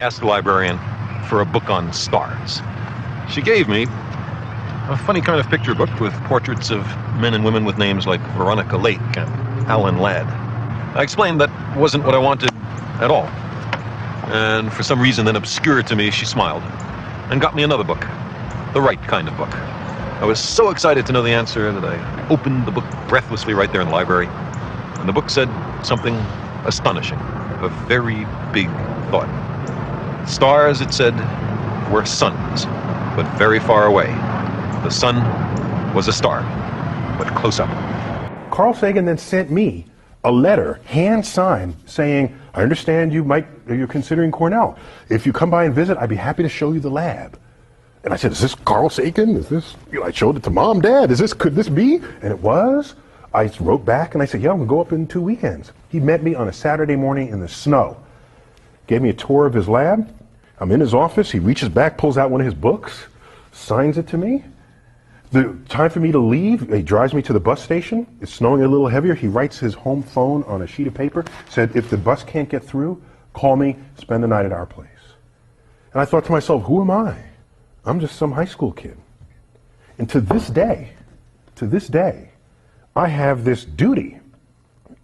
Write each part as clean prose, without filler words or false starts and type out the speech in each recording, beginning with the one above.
Asked the librarian for a book on stars. She gave me a funny kind of picture book with portraits of men and women with names like Veronica Lake and Alan Ladd. I explained that wasn't what I wanted at all. And for some reason then obscure to me, she smiled and got me another book, the right kind of book. I was so excited to know the answer that I opened the book breathlessly right there in the library. And the book said something astonishing, a very big thought. Stars, it said, were suns, but very far away. The sun was a star, but close up. Carl Sagan then sent me a letter, hand-signed, saying, I understand you're considering Cornell. If you come by and visit, I'd be happy to show you the lab. And I said, is this Carl Sagan? Is this, I showed it to Mom, Dad, could this be? And it was. I wrote back and I said, yeah, we'll go up in 2 weekends. He met me on a Saturday morning in the snow. Gave me a tour of his lab. I'm in his office. He reaches back, pulls out one of his books, signs it to me. The time for me to leave, he drives me to the bus station. It's snowing a little heavier. He writes his home phone on a sheet of paper, said, if the bus can't get through, call me, spend the night at our place. And I thought to myself, who am I? I'm just some high school kid. And to this day, I have this duty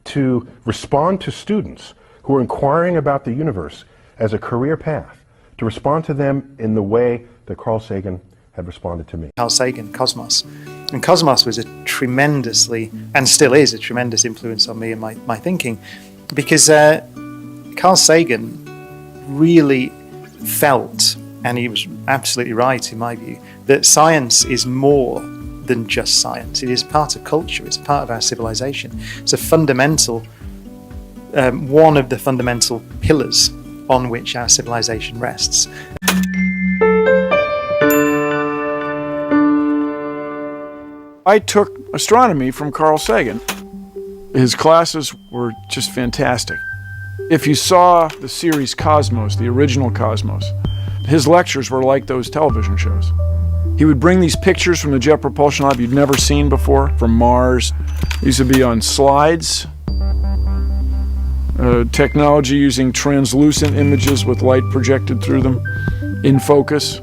to respond to students who are inquiring about the universe as a career path, to respond to them in the way that Carl Sagan had responded to me. Carl Sagan, Cosmos. And Cosmos was a tremendously, and still is a tremendous influence on me and my thinking, because Carl Sagan really felt, and he was absolutely right in my view, that science is more than just science. It is part of culture, it's part of our civilization. It's a fundamental, one of the fundamental pillars on which our civilization rests. I took astronomy from Carl Sagan. His classes were just fantastic. If you saw the series Cosmos, the original Cosmos, his lectures were like those television shows. He would bring these pictures from the Jet Propulsion Lab you'd never seen before, from Mars. These would be on slides. Technology using translucent images with light projected through them, in focus.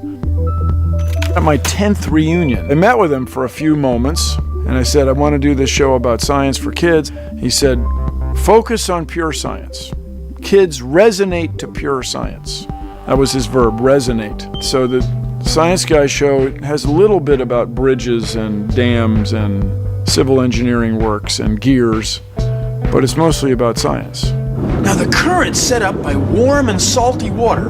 At my 10th reunion, I met with him for a few moments, and I said, I want to do this show about science for kids. He said, focus on pure science. Kids resonate to pure science. That was his verb, resonate. So the Science Guy show has a little bit about bridges and dams and civil engineering works and gears, but it's mostly about science. Now the current's set up by warm and salty water